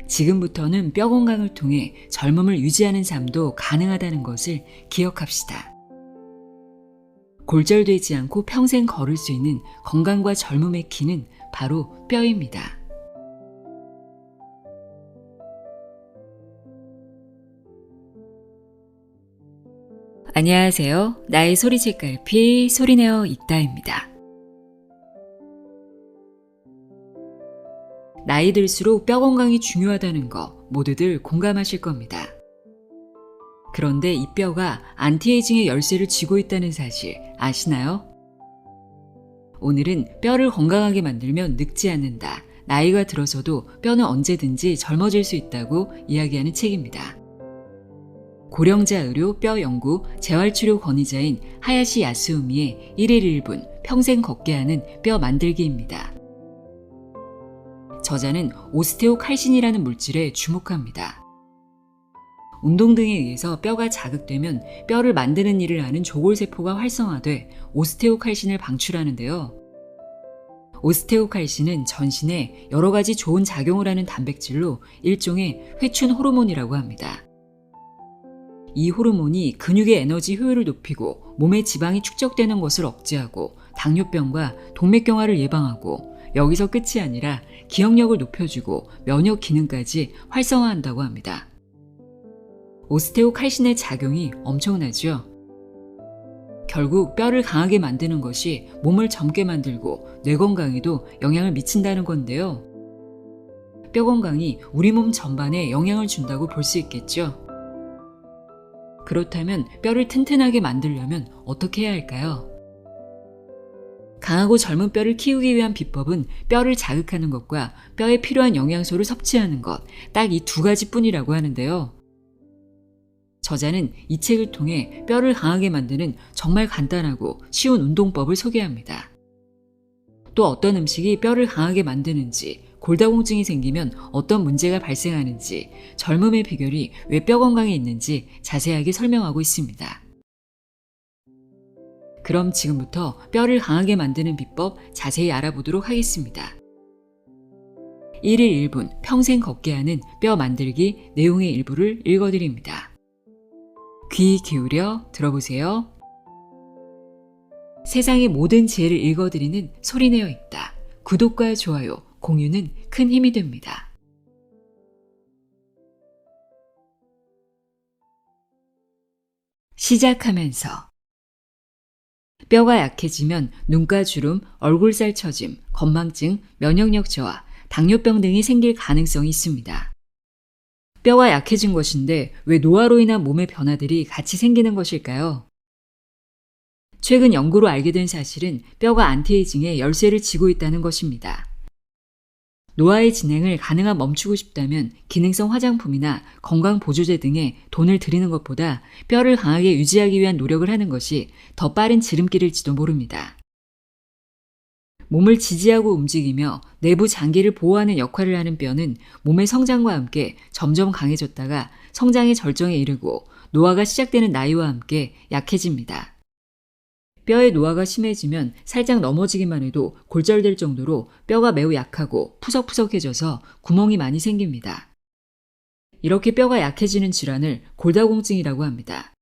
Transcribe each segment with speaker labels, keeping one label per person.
Speaker 1: 지금부터는 뼈 건강을 통해 젊음을 유지하는 삶도 가능하다는 것을 기억합시다. 골절되지 않고 평생 걸을 수 있는 건강과 젊음의 키는 바로 뼈입니다. 안녕하세요. 나의 소리책갈피 소리내어 있다입니다. 나이 들수록 뼈 건강이 중요하다는 거 모두들 공감하실 겁니다. 그런데 이 뼈가 안티에이징의 열쇠를 쥐고 있다는 사실 아시나요? 오늘은 뼈를 건강하게 만들면 늙지 않는다. 나이가 들어서도 뼈는 언제든지 젊어질 수 있다고 이야기하는 책입니다. 고령자 의료 뼈 연구 재활치료 권위자인 하야시 야스우미의 1일 1분 평생 걷게 하는 뼈 만들기입니다. 저자는 오스테오칼신이라는 물질에 주목합니다. 운동 등에 의해서 뼈가 자극되면 뼈를 만드는 일을 하는 조골세포가 활성화돼 오스테오칼신을 방출하는데요. 오스테오칼신은 전신에 여러 가지 좋은 작용을 하는 단백질로 일종의 회춘 호르몬이라고 합니다. 이 호르몬이 근육의 에너지 효율을 높이고 몸에 지방이 축적되는 것을 억제하고 당뇨병과 동맥경화를 예방하고 여기서 끝이 아니라 기억력을 높여주고 면역 기능까지 활성화한다고 합니다. 오스테오칼신의 작용이 엄청나죠? 결국 뼈를 강하게 만드는 것이 몸을 젊게 만들고 뇌 건강에도 영향을 미친다는 건데요. 뼈 건강이 우리 몸 전반에 영향을 준다고 볼 수 있겠죠? 그렇다면 뼈를 튼튼하게 만들려면 어떻게 해야 할까요? 강하고 젊은 뼈를 키우기 위한 비법은 뼈를 자극하는 것과 뼈에 필요한 영양소를 섭취하는 것, 딱 이 두 가지뿐이라고 하는데요. 저자는 이 책을 통해 뼈를 강하게 만드는 정말 간단하고 쉬운 운동법을 소개합니다. 또 어떤 음식이 뼈를 강하게 만드는지, 골다공증이 생기면 어떤 문제가 발생하는지, 젊음의 비결이 왜 뼈 건강에 있는지 자세하게 설명하고 있습니다. 그럼 지금부터 뼈를 강하게 만드는 비법 자세히 알아보도록 하겠습니다. 1일 1분 평생 걷게 하는 뼈 만들기 내용의 일부를 읽어드립니다. 귀 기울여 들어보세요. 세상의 모든 지혜를 읽어드리는 소리내어 있다. 구독과 좋아요, 공유는 큰 힘이 됩니다. 시작하면서 뼈가 약해지면 눈가 주름, 얼굴살 처짐, 건망증, 면역력 저하, 당뇨병 등이 생길 가능성이 있습니다. 뼈가 약해진 것인데 왜 노화로 인한 몸의 변화들이 같이 생기는 것일까요? 최근 연구로 알게 된 사실은 뼈가 안티에이징의 열쇠를 쥐고 있다는 것입니다. 노화의 진행을 가능한 멈추고 싶다면 기능성 화장품이나 건강보조제 등에 돈을 들이는 것보다 뼈를 강하게 유지하기 위한 노력을 하는 것이 더 빠른 지름길일지도 모릅니다. 몸을 지지하고 움직이며 내부 장기를 보호하는 역할을 하는 뼈는 몸의 성장과 함께 점점 강해졌다가 성장의 절정에 이르고 노화가 시작되는 나이와 함께 약해집니다. 뼈의 노화가 심해지면 살짝 넘어지기만 해도 골절될 정도로 뼈가 매우 약하고 푸석푸석해져서 구멍이 많이 생깁니다. 이렇게 뼈가 약해지는 질환을 골다공증이라고 합니다.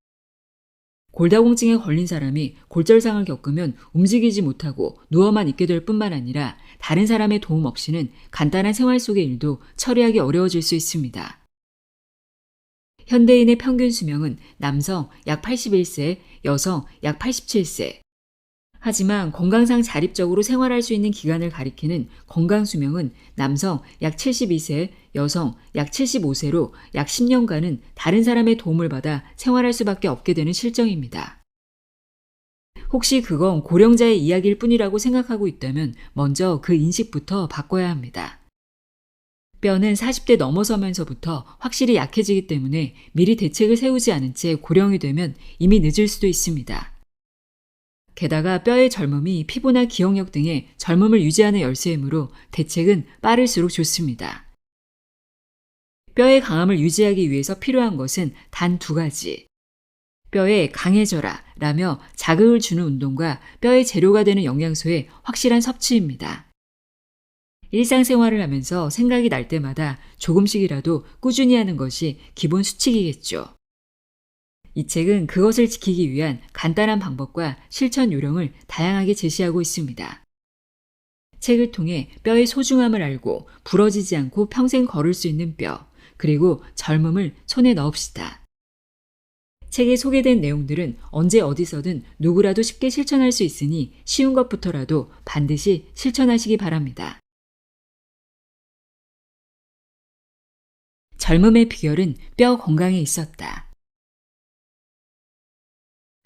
Speaker 1: 골다공증에 걸린 사람이 골절상을 겪으면 움직이지 못하고 누워만 있게 될 뿐만 아니라 다른 사람의 도움 없이는 간단한 생활 속의 일도 처리하기 어려워질 수 있습니다. 현대인의 평균 수명은 남성 약 81세, 여성 약 87세. 하지만 건강상 자립적으로 생활할 수 있는 기간을 가리키는 건강수명은 남성 약 72세, 여성 약 75세로 약 10년간은 다른 사람의 도움을 받아 생활할 수밖에 없게 되는 실정입니다. 혹시 그건 고령자의 이야기일 뿐이라고 생각하고 있다면 먼저 그 인식부터 바꿔야 합니다. 뼈는 40대 넘어서면서부터 확실히 약해지기 때문에 미리 대책을 세우지 않은 채 고령이 되면 이미 늦을 수도 있습니다. 게다가 뼈의 젊음이 피부나 기억력 등의 젊음을 유지하는 열쇠이므로 대책은 빠를수록 좋습니다. 뼈의 강함을 유지하기 위해서 필요한 것은 단 두 가지. 뼈에 강해져라 라며 자극을 주는 운동과 뼈의 재료가 되는 영양소의 확실한 섭취입니다. 일상생활을 하면서 생각이 날 때마다 조금씩이라도 꾸준히 하는 것이 기본 수칙이겠죠. 이 책은 그것을 지키기 위한 간단한 방법과 실천 요령을 다양하게 제시하고 있습니다. 책을 통해 뼈의 소중함을 알고 부러지지 않고 평생 걸을 수 있는 뼈, 그리고 젊음을 손에 넣읍시다. 책에 소개된 내용들은 언제 어디서든 누구라도 쉽게 실천할 수 있으니 쉬운 것부터라도 반드시 실천하시기 바랍니다. 젊음의 비결은 뼈 건강에 있었다.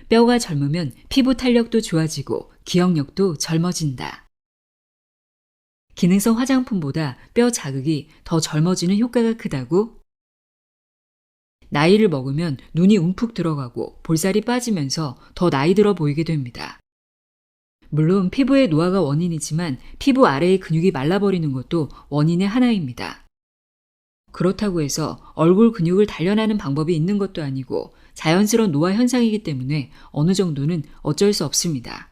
Speaker 1: 뼈가 젊으면 피부 탄력도 좋아지고 기억력도 젊어진다. 기능성 화장품보다 뼈 자극이 더 젊어지는 효과가 크다고? 나이를 먹으면 눈이 움푹 들어가고 볼살이 빠지면서 더 나이 들어 보이게 됩니다. 물론 피부의 노화가 원인이지만 피부 아래의 근육이 말라버리는 것도 원인의 하나입니다. 그렇다고 해서 얼굴 근육을 단련하는 방법이 있는 것도 아니고 자연스러운 노화 현상이기 때문에 어느 정도는 어쩔 수 없습니다.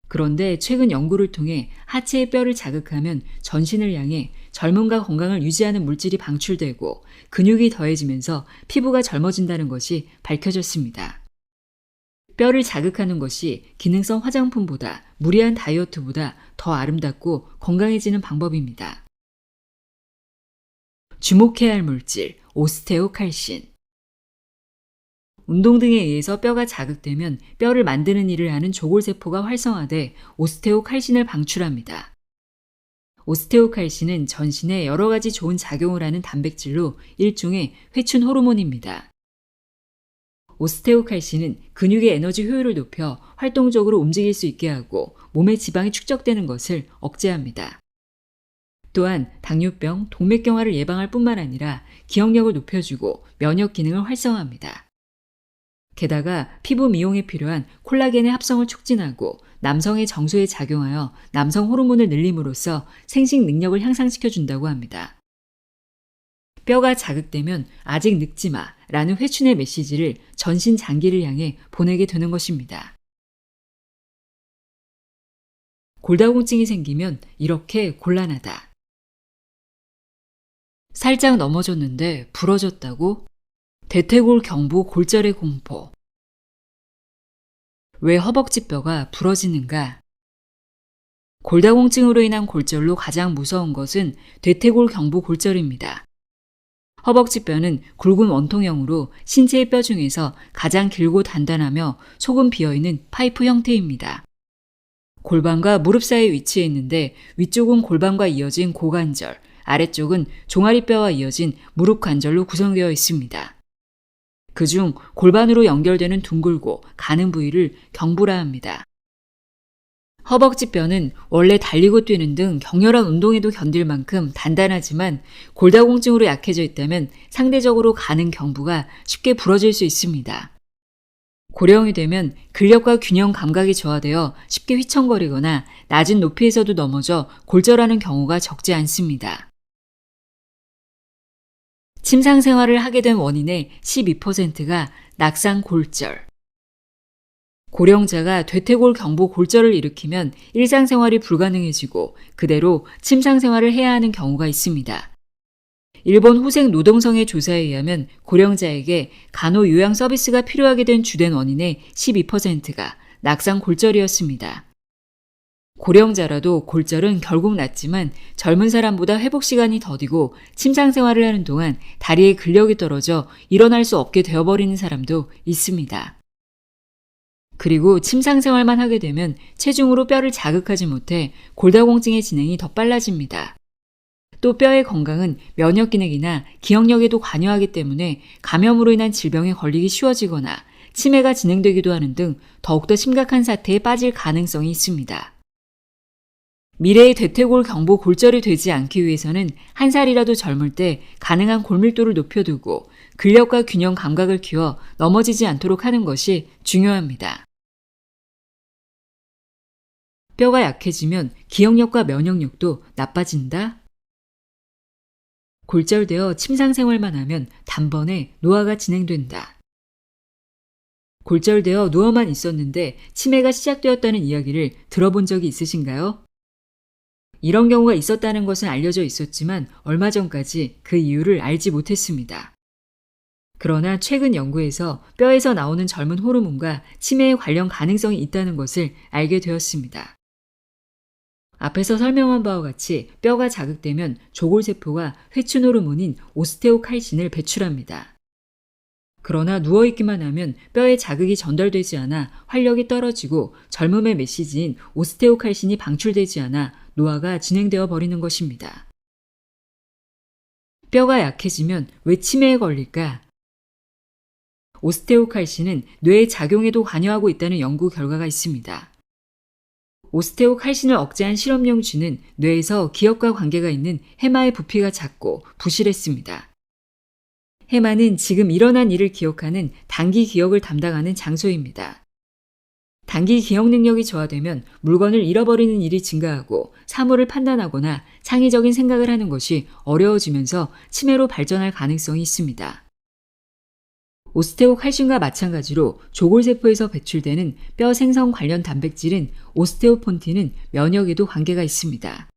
Speaker 1: 그런데 최근 연구를 통해 하체의 뼈를 자극하면 전신을 향해 젊음과 건강을 유지하는 물질이 방출되고 근육이 더해지면서 피부가 젊어진다는 것이 밝혀졌습니다. 뼈를 자극하는 것이 기능성 화장품보다 무리한 다이어트보다 더 아름답고 건강해지는 방법입니다. 주목해야 할 물질, 오스테오칼신. 운동 등에 의해서 뼈가 자극되면 뼈를 만드는 일을 하는 조골세포가 활성화돼 오스테오칼신을 방출합니다. 오스테오칼신은 전신에 여러 가지 좋은 작용을 하는 단백질로 일종의 회춘 호르몬입니다. 오스테오칼신은 근육의 에너지 효율을 높여 활동적으로 움직일 수 있게 하고 몸에 지방이 축적되는 것을 억제합니다. 또한 당뇨병, 동맥경화를 예방할 뿐만 아니라 기억력을 높여주고 면역 기능을 활성화합니다. 게다가 피부 미용에 필요한 콜라겐의 합성을 촉진하고 남성의 정수에 작용하여 남성 호르몬을 늘림으로써 생식 능력을 향상시켜준다고 합니다. 뼈가 자극되면 아직 늙지 마 라는 회춘의 메시지를 전신 장기를 향해 보내게 되는 것입니다. 골다공증이 생기면 이렇게 곤란하다. 살짝 넘어졌는데 부러졌다고? 대퇴골 경부 골절의 공포. 왜 허벅지뼈가 부러지는가? 골다공증으로 인한 골절로 가장 무서운 것은 대퇴골 경부 골절입니다. 허벅지뼈는 굵은 원통형으로 신체의 뼈 중에서 가장 길고 단단하며 속은 비어있는 파이프 형태입니다. 골반과 무릎 사이에 위치해 있는데 위쪽은 골반과 이어진 고관절, 아래쪽은 종아리뼈와 이어진 무릎 관절로 구성되어 있습니다. 그중 골반으로 연결되는 둥글고 가는 부위를 경부라 합니다. 허벅지뼈는 원래 달리고 뛰는 등 격렬한 운동에도 견딜 만큼 단단하지만 골다공증으로 약해져 있다면 상대적으로 가는 경부가 쉽게 부러질 수 있습니다. 고령이 되면 근력과 균형 감각이 저하되어 쉽게 휘청거리거나 낮은 높이에서도 넘어져 골절하는 경우가 적지 않습니다. 침상 생활을 하게 된 원인의 12%가 낙상 골절. 고령자가 대퇴골 경부 골절을 일으키면 일상생활이 불가능해지고 그대로 침상 생활을 해야 하는 경우가 있습니다. 일본 후생 노동성의 조사에 의하면 고령자에게 간호 요양 서비스가 필요하게 된 주된 원인의 12%가 낙상 골절이었습니다. 고령자라도 골절은 결국 낫지만 젊은 사람보다 회복 시간이 더디고 침상 생활을 하는 동안 다리에 근력이 떨어져 일어날 수 없게 되어버리는 사람도 있습니다. 그리고 침상 생활만 하게 되면 체중으로 뼈를 자극하지 못해 골다공증의 진행이 더 빨라집니다. 또 뼈의 건강은 면역 기능이나 기억력에도 관여하기 때문에 감염으로 인한 질병에 걸리기 쉬워지거나 치매가 진행되기도 하는 등 더욱더 심각한 사태에 빠질 가능성이 있습니다. 미래의 대퇴골 경부 골절이 되지 않기 위해서는 한 살이라도 젊을 때 가능한 골밀도를 높여두고 근력과 균형 감각을 키워 넘어지지 않도록 하는 것이 중요합니다. 뼈가 약해지면 기억력과 면역력도 나빠진다? 골절되어 침상 생활만 하면 단번에 노화가 진행된다. 골절되어 누워만 있었는데 치매가 시작되었다는 이야기를 들어본 적이 있으신가요? 이런 경우가 있었다는 것은 알려져 있었지만 얼마 전까지 그 이유를 알지 못했습니다. 그러나 최근 연구에서 뼈에서 나오는 젊은 호르몬과 치매에 관련 가능성이 있다는 것을 알게 되었습니다. 앞에서 설명한 바와 같이 뼈가 자극되면 조골세포가 회춘 호르몬인 오스테오칼신을 배출합니다. 그러나 누워있기만 하면 뼈에 자극이 전달되지 않아 활력이 떨어지고 젊음의 메시지인 오스테오칼신이 방출되지 않아 노화가 진행되어 버리는 것입니다. 뼈가 약해지면 왜 치매에 걸릴까? 오스테오칼신은 뇌의 작용에도 관여하고 있다는 연구 결과가 있습니다. 오스테오칼신을 억제한 실험용 쥐는 뇌에서 기억과 관계가 있는 해마의 부피가 작고 부실했습니다. 해마는 지금 일어난 일을 기억하는 단기 기억을 담당하는 장소입니다. 단기 기억 능력이 저하되면 물건을 잃어버리는 일이 증가하고 사물을 판단하거나 창의적인 생각을 하는 것이 어려워지면서 치매로 발전할 가능성이 있습니다. 오스테오칼슘과 마찬가지로 조골세포에서 배출되는 뼈 생성 관련 단백질인 오스테오폰틴은 면역에도 관계가 있습니다.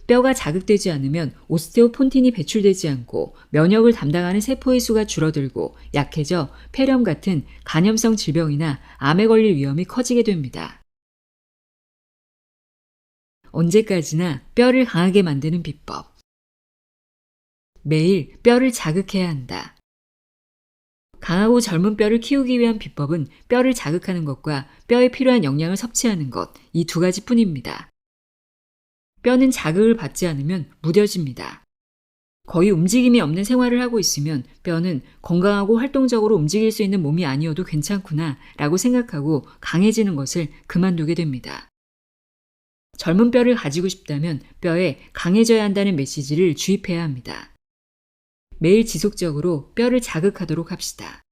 Speaker 1: 뼈가 자극되지 않으면 오스테오폰틴이 배출되지 않고 면역을 담당하는 세포의 수가 줄어들고 약해져 폐렴 같은 간염성 질병이나 암에 걸릴 위험이 커지게 됩니다. 언제까지나 뼈를 강하게 만드는 비법. 매일 뼈를 자극해야 한다. 강하고 젊은 뼈를 키우기 위한 비법은 뼈를 자극하는 것과 뼈에 필요한 영양을 섭취하는 것, 이 두 가지뿐입니다. 뼈는 자극을 받지 않으면 무뎌집니다. 거의 움직임이 없는 생활을 하고 있으면 뼈는 건강하고 활동적으로 움직일 수 있는 몸이 아니어도 괜찮구나 라고 생각하고 강해지는 것을 그만두게 됩니다. 젊은 뼈를 가지고 싶다면 뼈에 강해져야 한다는 메시지를 주입해야 합니다. 매일 지속적으로 뼈를 자극하도록 합시다.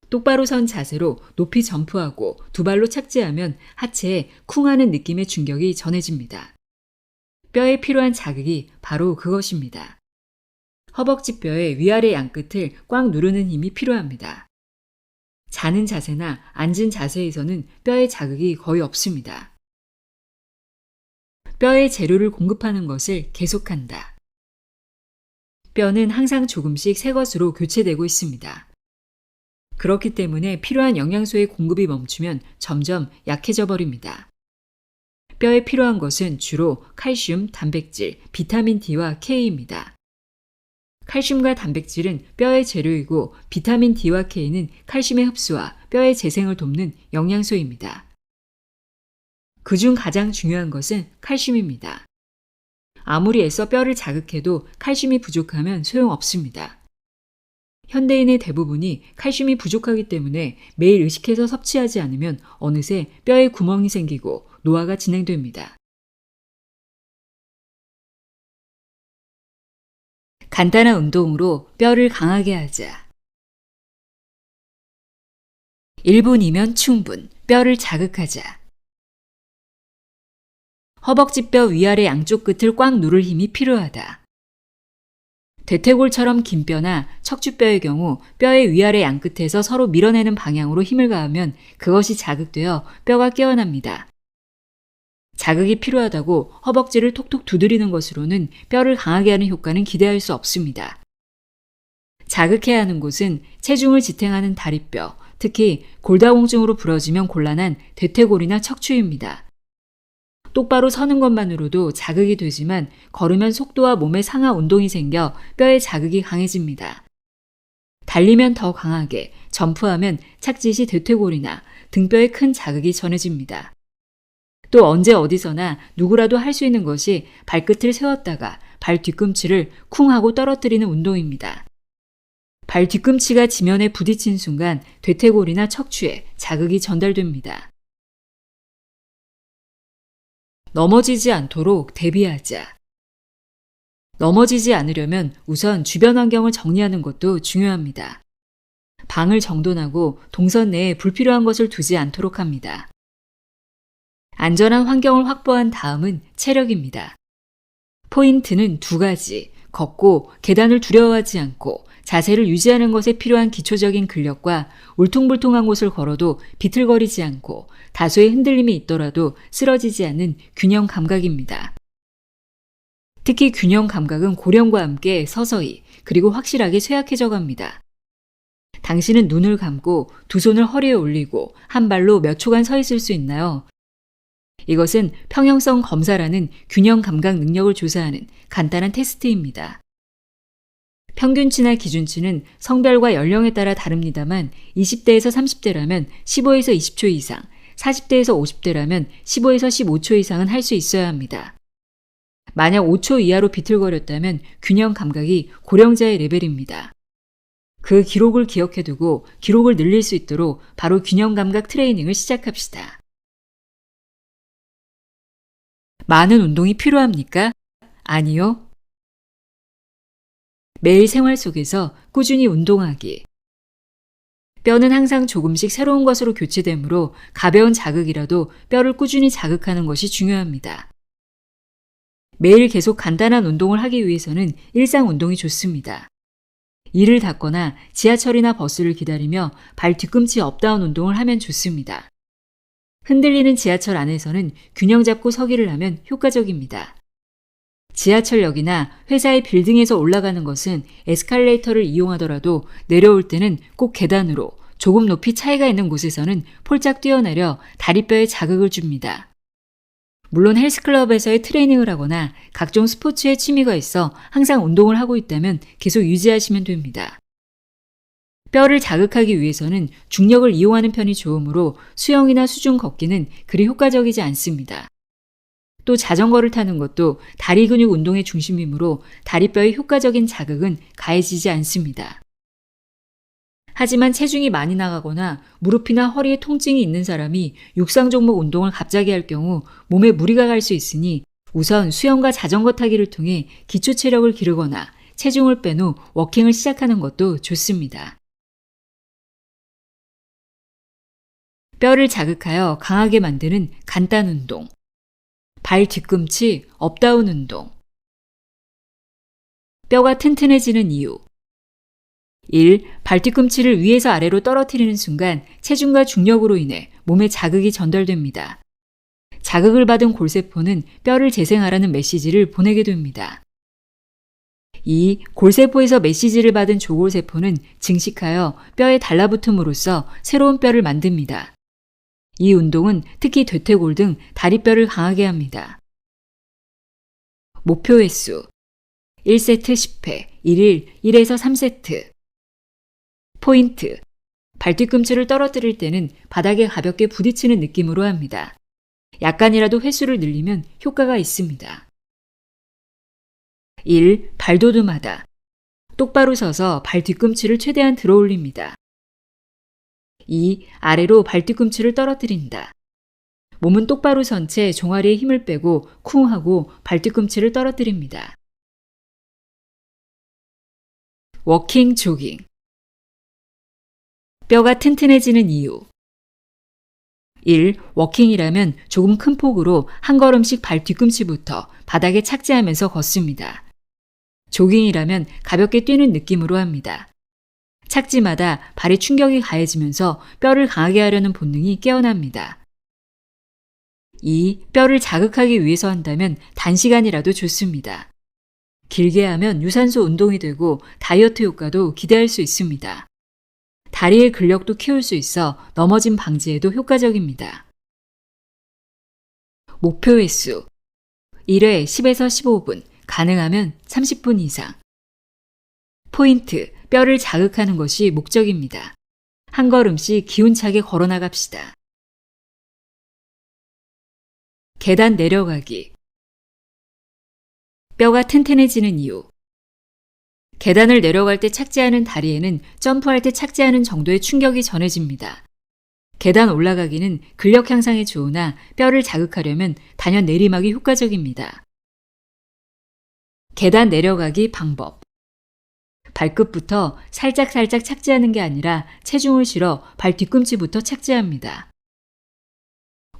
Speaker 1: 똑바로 선 자세로 높이 점프하고 두 발로 착지하면 하체에 쿵하는 느낌의 충격이 전해집니다. 뼈에 필요한 자극이 바로 그것입니다. 허벅지 뼈의 위아래 양끝을 꽉 누르는 힘이 필요합니다. 자는 자세나 앉은 자세에서는 뼈에 자극이 거의 없습니다. 뼈에 재료를 공급하는 것을 계속한다. 뼈는 항상 조금씩 새 것으로 교체되고 있습니다. 그렇기 때문에 필요한 영양소의 공급이 멈추면 점점 약해져 버립니다. 뼈에 필요한 것은 주로 칼슘, 단백질, 비타민 D와 K입니다. 칼슘과 단백질은 뼈의 재료이고 비타민 D와 K는 칼슘의 흡수와 뼈의 재생을 돕는 영양소입니다. 그중 가장 중요한 것은 칼슘입니다. 아무리 애써 뼈를 자극해도 칼슘이 부족하면 소용없습니다. 현대인의 대부분이 칼슘이 부족하기 때문에 매일 의식해서 섭취하지 않으면 어느새 뼈에 구멍이 생기고 노화가 진행됩니다. 간단한 운동으로 뼈를 강하게 하자. 1분이면 충분. 뼈를 자극하자. 허벅지뼈 위아래 양쪽 끝을 꽉 누를 힘이 필요하다. 대퇴골처럼 긴 뼈나 척추뼈의 경우 뼈의 위아래 양끝에서 서로 밀어내는 방향으로 힘을 가하면 그것이 자극되어 뼈가 깨어납니다. 자극이 필요하다고 허벅지를 톡톡 두드리는 것으로는 뼈를 강하게 하는 효과는 기대할 수 없습니다. 자극해야 하는 곳은 체중을 지탱하는 다리뼈, 특히 골다공증으로 부러지면 곤란한 대퇴골이나 척추입니다. 똑바로 서는 것만으로도 자극이 되지만 걸으면 속도와 몸의 상하 운동이 생겨 뼈에 자극이 강해집니다. 달리면 더 강하게, 점프하면 착지 시 대퇴골이나 등뼈에 큰 자극이 전해집니다. 또 언제 어디서나 누구라도 할 수 있는 것이 발끝을 세웠다가 발 뒤꿈치를 쿵 하고 떨어뜨리는 운동입니다. 발 뒤꿈치가 지면에 부딪힌 순간 대퇴골이나 척추에 자극이 전달됩니다. 넘어지지 않도록 대비하자. 넘어지지 않으려면 우선 주변 환경을 정리하는 것도 중요합니다. 방을 정돈하고 동선 내에 불필요한 것을 두지 않도록 합니다. 안전한 환경을 확보한 다음은 체력입니다. 포인트는 두 가지. 걷고 계단을 두려워하지 않고 자세를 유지하는 것에 필요한 기초적인 근력과 울퉁불퉁한 곳을 걸어도 비틀거리지 않고 다소의 흔들림이 있더라도 쓰러지지 않는 균형 감각입니다. 특히 균형 감각은 고령과 함께 서서히 그리고 확실하게 쇠약해져 갑니다. 당신은 눈을 감고 두 손을 허리에 올리고 한 발로 몇 초간 서 있을 수 있나요? 이것은 평형성 검사라는 균형 감각 능력을 조사하는 간단한 테스트입니다. 평균치나 기준치는 성별과 연령에 따라 다릅니다만 20대에서 30대라면 15에서 20초 이상, 40대에서 50대라면 15에서 15초 이상은 할 수 있어야 합니다. 만약 5초 이하로 비틀거렸다면 균형 감각이 고령자의 레벨입니다. 그 기록을 기억해두고 기록을 늘릴 수 있도록 바로 균형 감각 트레이닝을 시작합시다. 많은 운동이 필요합니까? 아니요. 매일 생활 속에서 꾸준히 운동하기. 뼈는 항상 조금씩 새로운 것으로 교체되므로 가벼운 자극이라도 뼈를 꾸준히 자극하는 것이 중요합니다. 매일 계속 간단한 운동을 하기 위해서는 일상 운동이 좋습니다. 이를 닦거나 지하철이나 버스를 기다리며 발 뒤꿈치 업다운 운동을 하면 좋습니다. 흔들리는 지하철 안에서는 균형 잡고 서기를 하면 효과적입니다. 지하철역이나 회사의 빌딩에서 올라가는 것은 에스컬레이터를 이용하더라도 내려올 때는 꼭 계단으로 조금 높이 차이가 있는 곳에서는 폴짝 뛰어내려 다리뼈에 자극을 줍니다. 물론 헬스클럽에서의 트레이닝을 하거나 각종 스포츠에 취미가 있어 항상 운동을 하고 있다면 계속 유지하시면 됩니다. 뼈를 자극하기 위해서는 중력을 이용하는 편이 좋으므로 수영이나 수중 걷기는 그리 효과적이지 않습니다. 또 자전거를 타는 것도 다리 근육 운동의 중심이므로 다리뼈의 효과적인 자극은 가해지지 않습니다. 하지만 체중이 많이 나가거나 무릎이나 허리에 통증이 있는 사람이 육상 종목 운동을 갑자기 할 경우 몸에 무리가 갈 수 있으니 우선 수영과 자전거 타기를 통해 기초 체력을 기르거나 체중을 뺀 후 워킹을 시작하는 것도 좋습니다. 뼈를 자극하여 강하게 만드는 간단 운동. 발 뒤꿈치 업다운 운동. 뼈가 튼튼해지는 이유. 1. 발뒤꿈치를 위에서 아래로 떨어뜨리는 순간 체중과 중력으로 인해 몸에 자극이 전달됩니다. 자극을 받은 골세포는 뼈를 재생하라는 메시지를 보내게 됩니다. 2. 골세포에서 메시지를 받은 조골세포는 증식하여 뼈에 달라붙음으로써 새로운 뼈를 만듭니다. 이 운동은 특히 대퇴골 등 다리뼈를 강하게 합니다. 목표 횟수 1세트 10회, 1일 1에서 3세트. 포인트. 발뒤꿈치를 떨어뜨릴 때는 바닥에 가볍게 부딪히는 느낌으로 합니다. 약간이라도 횟수를 늘리면 효과가 있습니다. 1. 발도듬하다. 똑바로 서서 발 뒤꿈치를 최대한 들어 올립니다. 2. 아래로 발 뒤꿈치를 떨어뜨린다. 몸은 똑바로 선 채 종아리에 힘을 빼고 쿵 하고 발 뒤꿈치를 떨어뜨립니다. 워킹 조깅. 뼈가 튼튼해지는 이유. 1. 워킹이라면 조금 큰 폭으로 한 걸음씩 발 뒤꿈치부터 바닥에 착지하면서 걷습니다. 조깅이라면 가볍게 뛰는 느낌으로 합니다. 착지마다 발에 충격이 가해지면서 뼈를 강하게 하려는 본능이 깨어납니다. 2. 뼈를 자극하기 위해서 한다면 단시간이라도 좋습니다. 길게 하면 유산소 운동이 되고 다이어트 효과도 기대할 수 있습니다. 다리의 근력도 키울 수 있어 넘어짐 방지에도 효과적입니다. 목표 횟수 1회 10에서 15분, 가능하면 30분 이상. 포인트, 뼈를 자극하는 것이 목적입니다. 한 걸음씩 기운차게 걸어 나갑시다. 계단 내려가기. 뼈가 튼튼해지는 이유. 계단을 내려갈 때 착지하는 다리에는 점프할 때 착지하는 정도의 충격이 전해집니다. 계단 올라가기는 근력 향상에 좋으나 뼈를 자극하려면 단연 내리막이 효과적입니다. 계단 내려가기 방법. 발끝부터 살짝살짝 착지하는 게 아니라 체중을 실어 발 뒤꿈치부터 착지합니다.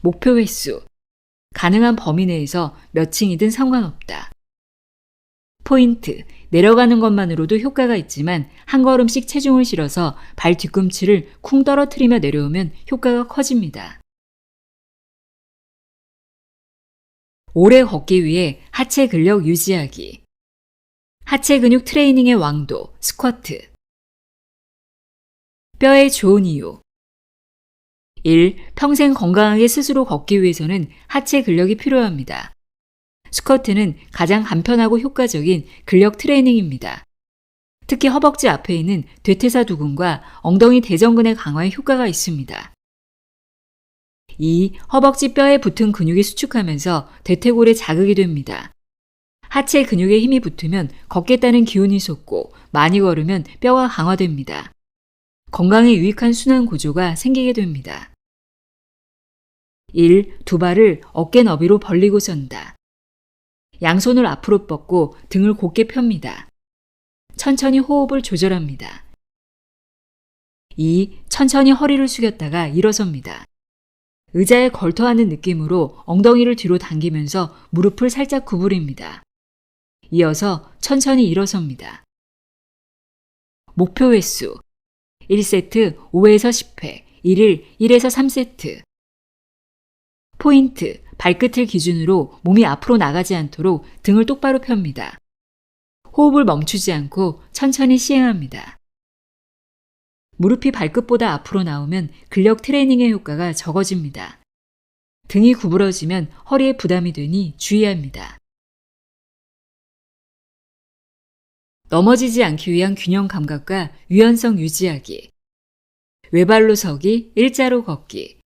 Speaker 1: 목표 횟수. 가능한 범위 내에서 몇 층이든 상관없다. 포인트. 내려가는 것만으로도 효과가 있지만 한 걸음씩 체중을 실어서 발 뒤꿈치를 쿵 떨어뜨리며 내려오면 효과가 커집니다. 오래 걷기 위해 하체 근력 유지하기. 하체 근육 트레이닝의 왕도, 스쿼트. 뼈에 좋은 이유. 1. 평생 건강하게 스스로 걷기 위해서는 하체 근력이 필요합니다. 스쿼트는 가장 간편하고 효과적인 근력 트레이닝입니다. 특히 허벅지 앞에 있는 대퇴사두근과 엉덩이 대전근의 강화에 효과가 있습니다. 2. 허벅지 뼈에 붙은 근육이 수축하면서 대퇴골에 자극이 됩니다. 하체 근육에 힘이 붙으면 걷겠다는 기운이 솟고 많이 걸으면 뼈가 강화됩니다. 건강에 유익한 순환 구조가 생기게 됩니다. 1. 두 발을 어깨 너비로 벌리고 선다. 양손을 앞으로 뻗고 등을 곧게 펴니다. 천천히 호흡을 조절합니다. 2. 천천히 허리를 숙였다가 일어섭니다. 의자에 걸터하는 느낌으로 엉덩이를 뒤로 당기면서 무릎을 살짝 구부립니다. 이어서 천천히 일어섭니다. 목표 횟수 1세트 5에서 10회, 1일 1에서 3세트. 포인트, 발끝을 기준으로 몸이 앞으로 나가지 않도록 등을 똑바로 펴니다. 호흡을 멈추지 않고 천천히 시행합니다. 무릎이 발끝보다 앞으로 나오면 근력 트레이닝의 효과가 적어집니다. 등이 구부러지면 허리에 부담이 되니 주의합니다. 넘어지지 않기 위한 균형 감각과 유연성 유지하기. 외발로 서기, 일자로 걷기.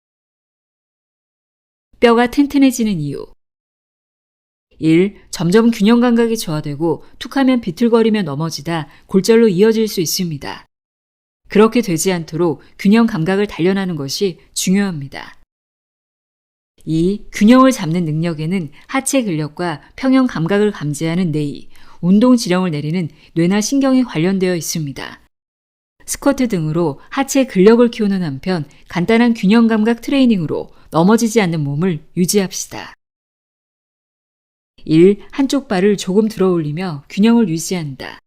Speaker 1: 뼈가 튼튼해지는 이유. 1. 점점 균형 감각이 저하되고 툭하면 비틀거리며 넘어지다 골절로 이어질 수 있습니다. 그렇게 되지 않도록 균형 감각을 단련하는 것이 중요합니다. 2. 균형을 잡는 능력에는 하체 근력과 평형 감각을 감지하는 뇌, 운동 지령을 내리는 뇌나 신경이 관련되어 있습니다. 스쿼트 등으로 하체 근력을 키우는 한편 간단한 균형 감각 트레이닝으로 넘어지지 않는 몸을 유지합시다. 1. 한쪽 발을 조금 들어 올리며 균형을 유지한다.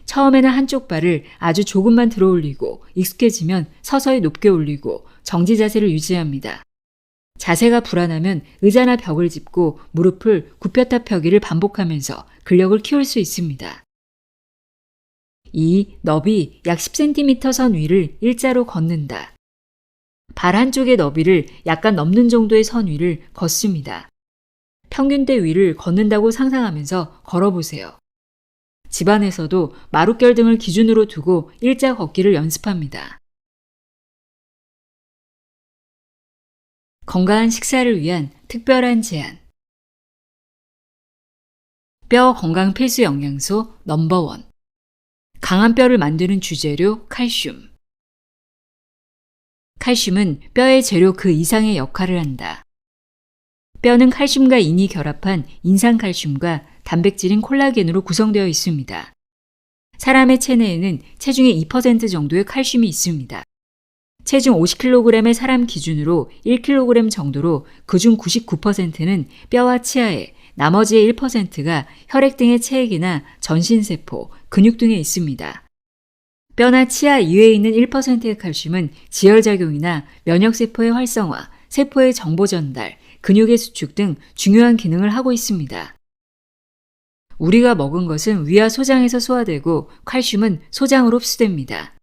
Speaker 1: 처음에는 한쪽 발을 아주 조금만 들어 올리고 익숙해지면 서서히 높게 올리고 정지 자세를 유지합니다. 자세가 불안하면 의자나 벽을 짚고 무릎을 굽혔다 펴기를 반복하면서 근력을 키울 수 있습니다. 2. 너비 약 10cm 선 위를 일자로 걷는다. 발 한쪽의 너비를 약간 넘는 정도의 선 위를 걷습니다. 평균대 위를 걷는다고 상상하면서 걸어보세요. 집안에서도 마룻결 등을 기준으로 두고 일자 걷기를 연습합니다. 건강한 식사를 위한 특별한 제안. 뼈 건강 필수 영양소 넘버 1. 강한 뼈를 만드는 주재료 칼슘. 칼슘은 뼈의 재료 그 이상의 역할을 한다. 뼈는 칼슘과 인이 결합한 인산칼슘과 단백질인 콜라겐으로 구성되어 있습니다. 사람의 체내에는 체중의 2% 정도의 칼슘이 있습니다. 체중 50kg의 사람 기준으로 1kg 정도로 그중 99%는 뼈와 치아에, 나머지의 1%가 혈액 등의 체액이나 전신세포, 근육 등에 있습니다. 뼈나 치아 이외에 있는 1%의 칼슘은 지혈작용이나 면역세포의 활성화, 세포의 정보 전달, 근육의 수축 등 중요한 기능을 하고 있습니다. 우리가 먹은 것은 위와 소장에서 소화되고 칼슘은 소장으로 흡수됩니다.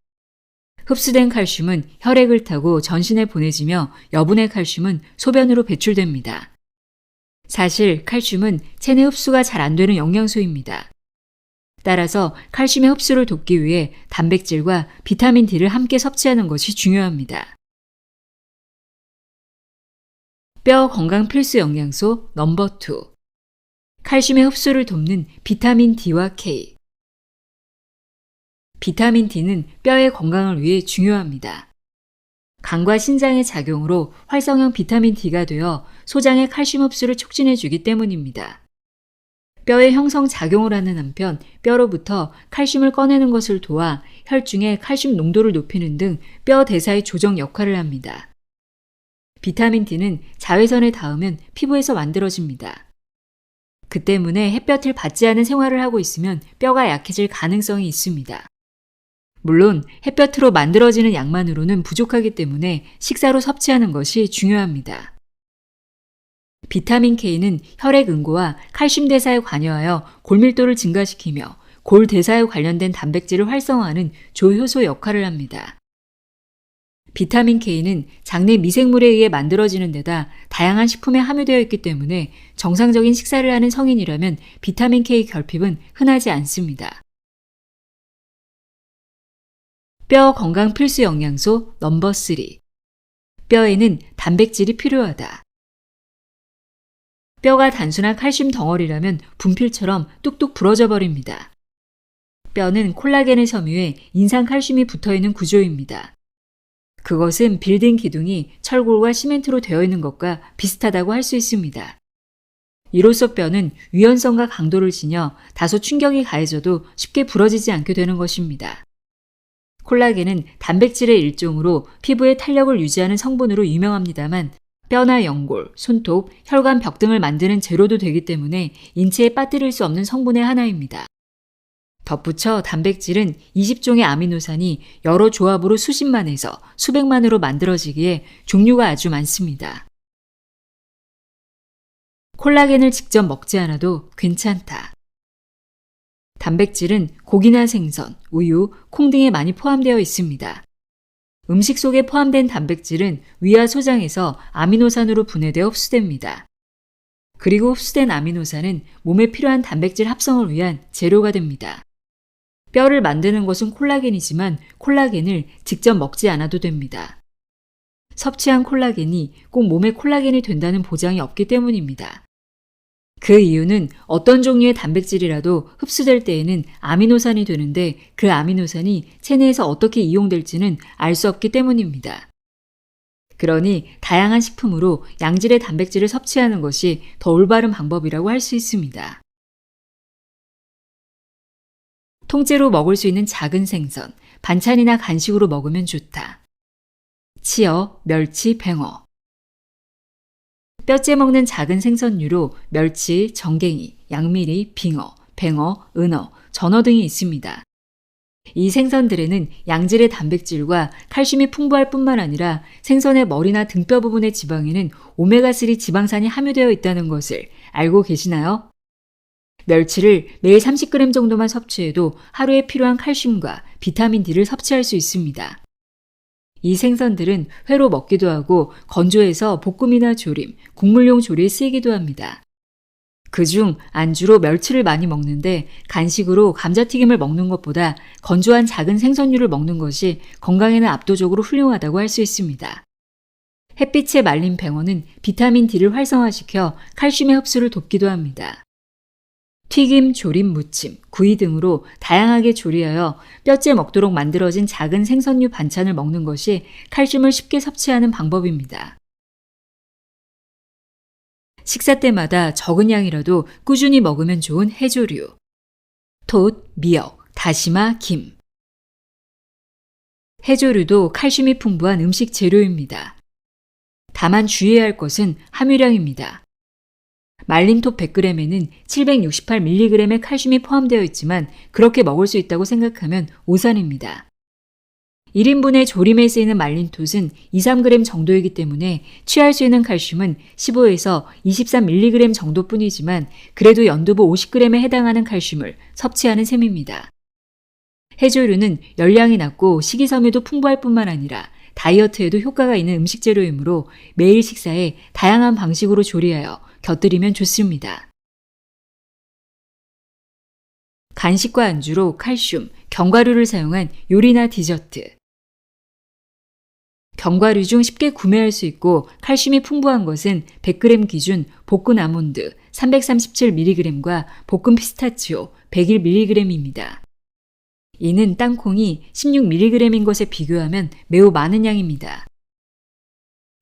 Speaker 1: 흡수된 칼슘은 혈액을 타고 전신에 보내지며 여분의 칼슘은 소변으로 배출됩니다. 사실 칼슘은 체내 흡수가 잘 안 되는 영양소입니다. 따라서 칼슘의 흡수를 돕기 위해 단백질과 비타민 D를 함께 섭취하는 것이 중요합니다. 뼈 건강 필수 영양소 넘버 2. 칼슘의 흡수를 돕는 비타민 D와 K. 비타민 D는 뼈의 건강을 위해 중요합니다. 간과 신장의 작용으로 활성형 비타민 D가 되어 소장의 칼슘 흡수를 촉진해주기 때문입니다. 뼈의 형성 작용을 하는 한편 뼈로부터 칼슘을 꺼내는 것을 도와 혈중의 칼슘 농도를 높이는 등 뼈 대사의 조정 역할을 합니다. 비타민 D는 자외선에 닿으면 피부에서 만들어집니다. 그 때문에 햇볕을 받지 않은 생활을 하고 있으면 뼈가 약해질 가능성이 있습니다. 물론 햇볕으로 만들어지는 양만으로는 부족하기 때문에 식사로 섭취하는 것이 중요합니다. 비타민 K는 혈액 응고와 칼슘 대사에 관여하여 골밀도를 증가시키며 골 대사에 관련된 단백질을 활성화하는 조효소 역할을 합니다. 비타민 K는 장내 미생물에 의해 만들어지는 데다 다양한 식품에 함유되어 있기 때문에 정상적인 식사를 하는 성인이라면 비타민 K 결핍은 흔하지 않습니다. 뼈 건강 필수 영양소 넘버 3. 뼈에는 단백질이 필요하다. 뼈가 단순한 칼슘 덩어리라면 분필처럼 뚝뚝 부러져 버립니다. 뼈는 콜라겐을 섬유해 인상 칼슘이 붙어있는 구조입니다. 그것은 빌딩 기둥이 철골과 시멘트로 되어 있는 것과 비슷하다고 할 수 있습니다. 이로써 뼈는 유연성과 강도를 지녀 다소 충격이 가해져도 쉽게 부러지지 않게 되는 것입니다. 콜라겐은 단백질의 일종으로 피부의 탄력을 유지하는 성분으로 유명합니다만 뼈나 연골, 손톱, 혈관 벽 등을 만드는 재료도 되기 때문에 인체에 빠뜨릴 수 없는 성분의 하나입니다. 덧붙여 단백질은 20종의 아미노산이 여러 조합으로 수십만에서 수백만으로 만들어지기에 종류가 아주 많습니다. 콜라겐을 직접 먹지 않아도 괜찮다. 단백질은 고기나 생선, 우유, 콩 등에 많이 포함되어 있습니다. 음식 속에 포함된 단백질은 위와 소장에서 아미노산으로 분해되어 흡수됩니다. 그리고 흡수된 아미노산은 몸에 필요한 단백질 합성을 위한 재료가 됩니다. 뼈를 만드는 것은 콜라겐이지만 콜라겐을 직접 먹지 않아도 됩니다. 섭취한 콜라겐이 꼭 몸에 콜라겐이 된다는 보장이 없기 때문입니다. 그 이유는 어떤 종류의 단백질이라도 흡수될 때에는 아미노산이 되는데 그 아미노산이 체내에서 어떻게 이용될지는 알 수 없기 때문입니다. 그러니 다양한 식품으로 양질의 단백질을 섭취하는 것이 더 올바른 방법이라고 할 수 있습니다. 통째로 먹을 수 있는 작은 생선, 반찬이나 간식으로 먹으면 좋다. 치어, 멸치, 뱅어. 뼈째 먹는 작은 생선류로 멸치, 정갱이, 양미리, 빙어, 뱅어, 은어, 전어 등이 있습니다. 이 생선들에는 양질의 단백질과 칼슘이 풍부할 뿐만 아니라 생선의 머리나 등뼈 부분의 지방에는 오메가3 지방산이 함유되어 있다는 것을 알고 계시나요? 멸치를 매일 30g 정도만 섭취해도 하루에 필요한 칼슘과 비타민 D를 섭취할 수 있습니다. 이 생선들은 회로 먹기도 하고 건조해서 볶음이나 조림, 국물용 조리에 쓰이기도 합니다. 그중 안주로 멸치를 많이 먹는데 간식으로 감자튀김을 먹는 것보다 건조한 작은 생선류를 먹는 것이 건강에는 압도적으로 훌륭하다고 할 수 있습니다. 햇빛에 말린 뱅어는 비타민 D를 활성화시켜 칼슘의 흡수를 돕기도 합니다. 튀김, 조림, 무침, 구이 등으로 다양하게 조리하여 뼈째 먹도록 만들어진 작은 생선류 반찬을 먹는 것이 칼슘을 쉽게 섭취하는 방법입니다. 식사 때마다 적은 양이라도 꾸준히 먹으면 좋은 해조류. 톳, 미역, 다시마, 김. 해조류도 칼슘이 풍부한 음식 재료입니다. 다만 주의해야 할 것은 함유량입니다. 말린 톳 100g에는 768mg의 칼슘이 포함되어 있지만 그렇게 먹을 수 있다고 생각하면 오산입니다. 1인분의 조림에 쓰이는 말린 톳은 2-3g 정도이기 때문에 취할 수 있는 칼슘은 15에서 23mg 정도뿐이지만 그래도 연두부 50g에 해당하는 칼슘을 섭취하는 셈입니다. 해조류는 열량이 낮고 식이섬유도 풍부할 뿐만 아니라 다이어트에도 효과가 있는 음식 재료이므로 매일 식사에 다양한 방식으로 조리하여 곁들이면 좋습니다. 간식과 안주로 칼슘, 견과류를 사용한 요리나 디저트. 견과류 중 쉽게 구매할 수 있고 칼슘이 풍부한 것은 100g 기준 볶은 아몬드 337mg과 볶은 피스타치오 101mg입니다. 이는 땅콩이 16mg인 것에 비교하면 매우 많은 양입니다.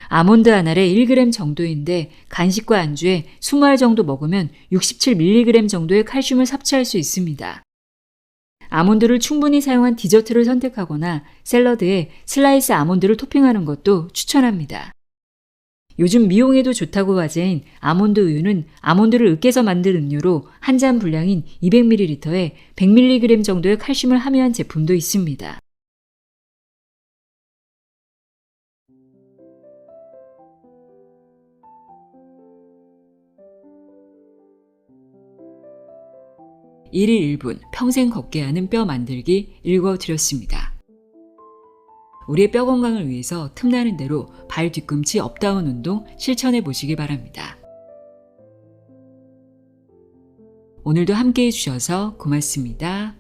Speaker 1: 아몬드 한 알에 1g 정도인데 간식과 안주에 20알 정도 먹으면 67mg 정도의 칼슘을 섭취할 수 있습니다. 아몬드를 충분히 사용한 디저트를 선택하거나 샐러드에 슬라이스 아몬드를 토핑하는 것도 추천합니다. 요즘 미용에도 좋다고 화제인 아몬드 우유는 아몬드를 으깨서 만든 음료로 한 잔 분량인 200ml에 100mg 정도의 칼슘을 함유한 제품도 있습니다. 일일 1분 평생 걷게 하는 뼈 만들기 읽어드렸습니다. 우리의 뼈 건강을 위해서 틈나는 대로 발 뒤꿈치 업다운 운동 실천해 보시기 바랍니다. 오늘도 함께 해주셔서 고맙습니다.